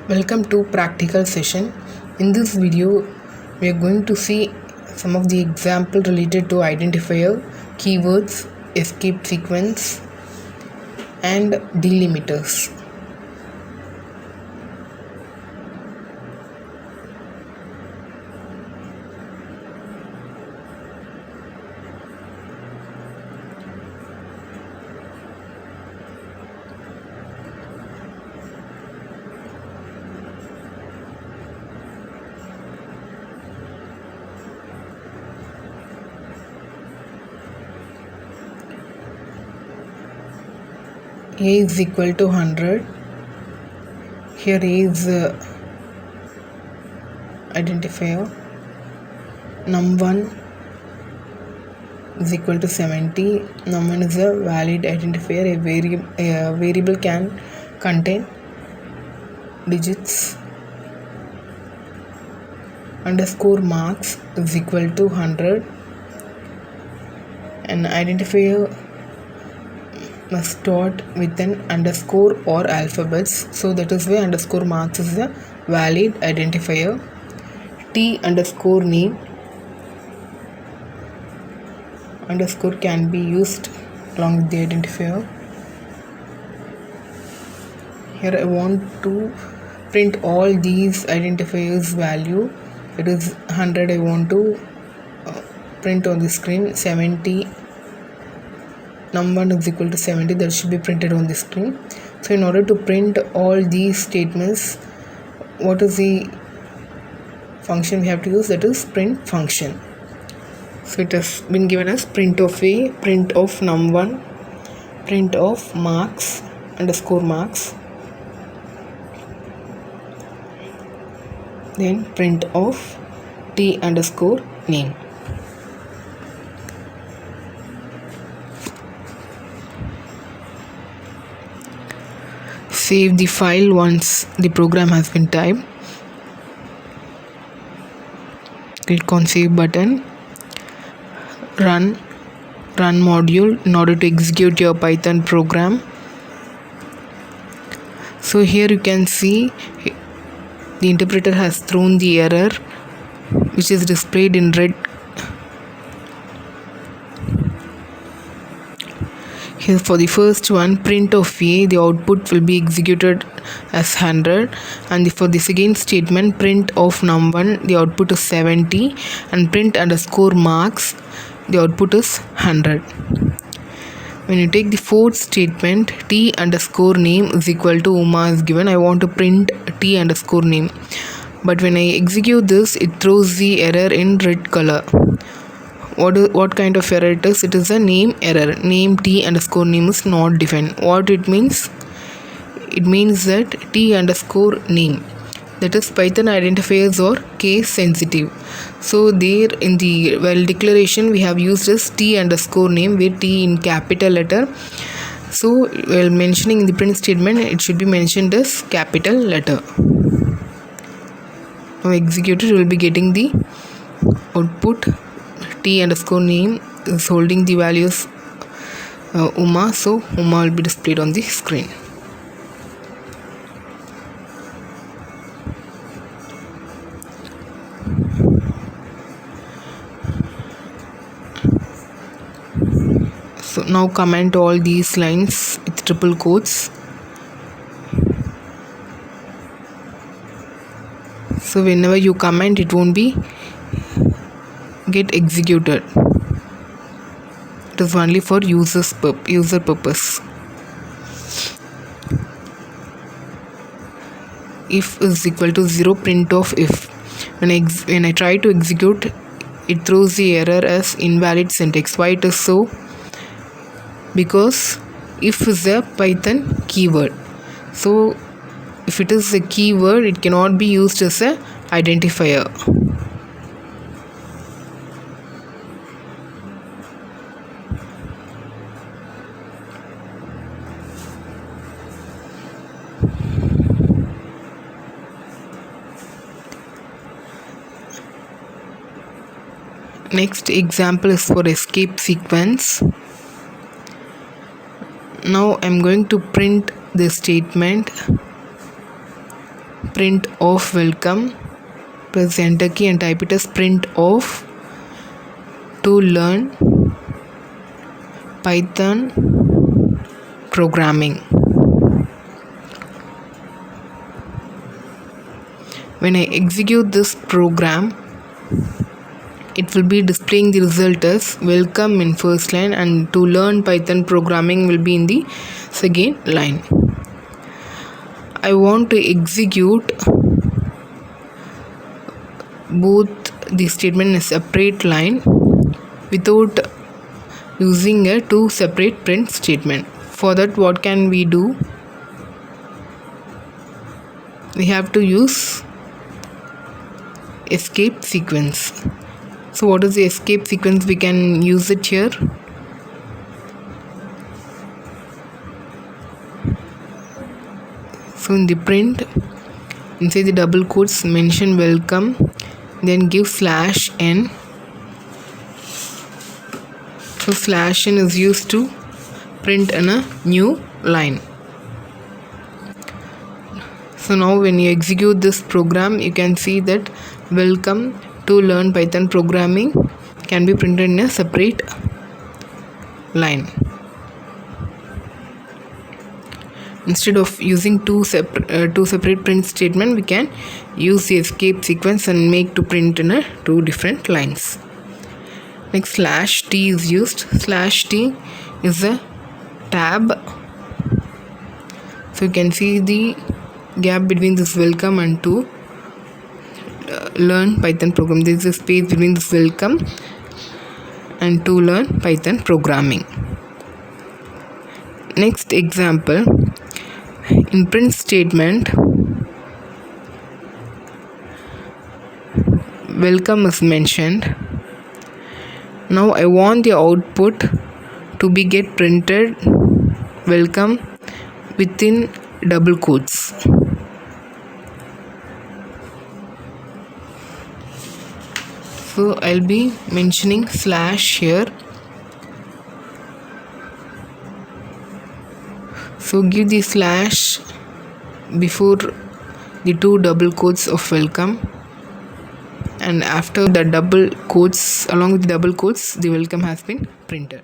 Welcome to practical session. In this video we are going to see some of the example related to identifier, keywords, escape sequence and delimiters. A is equal to 100. Here A is identifier. Num1 is equal to 70. Num1 is a valid identifier. A variable can contain digits. Underscore marks is equal to 100. An identifier must start with an underscore or alphabets, so that is why underscore marks is a valid identifier. T underscore name underscore can be used along with the identifier. Here I want to print all these identifiers value. It is 100. I want to print on the screen. 70, num1 is equal to 70, that should be printed on the screen. So in order to print all these statements, what is the function we have to use? That is print function. So it has been given as print of A, print of num1, print of marks underscore marks, then print of T underscore name. Save the file once the program has been typed. Click on save button. Run module in order to execute your Python program. So here you can see the interpreter has thrown the error which is displayed in red. Here for the first one, print of A, the output will be executed as 100, and for the second statement, print of num1, the output is 70, and print underscore marks, the output is 100. When you take the fourth statement, T underscore name is equal to Uma is given. I want to print T underscore name, but when I execute this, it throws the error in red color. What kind of error it is? It is a name error. Name T underscore name is not defined. What it means? It means that T underscore name, that is Python identifiers are case sensitive. So there in the declaration we have used as T underscore name with T in capital letter. So while mentioning in the print statement, it should be mentioned as capital letter. Now executed, we will be getting the output. T underscore name is holding the values Uma, so Uma will be displayed on the screen. So now comment all these lines with triple quotes. So whenever you comment, it won't be get executed. It is only for user purpose. If is equal to 0, print of if. When I try to execute, it throws the error as invalid syntax. Why it is so? Because if is a Python keyword. So if it is a keyword, it cannot be used as a identifier. Next example is for escape sequence. Now I'm going to print this statement print of welcome, press the enter key and type it as print of to learn Python programming. When I execute this program, it will be displaying the result as welcome in first line and to learn Python programming will be in the second line. I want to execute both the statement in a separate line without using a two separate print statement. For that, what can we do? We have to use escape sequence. So what is the escape sequence? We can use it here. So in the print, inside the double quotes, mention welcome, then give /n. So /n is used to print in a new line. So now when you execute this program, you can see that welcome to learn Python programming can be printed in a separate line. Instead of using two separate print statement, we can use the escape sequence and make to print in two different lines. Next, /t is used. /t is a tab. So you can see the gap between this welcome and to learn Python program. There is a space between this welcome and to learn Python programming. Next example, in print statement, welcome is mentioned. Now I want the output to be get printed welcome within double quotes. So I'll be mentioning / here. So give the / before the two double quotes of welcome, and after the double quotes, along with the double quotes, the welcome has been printed.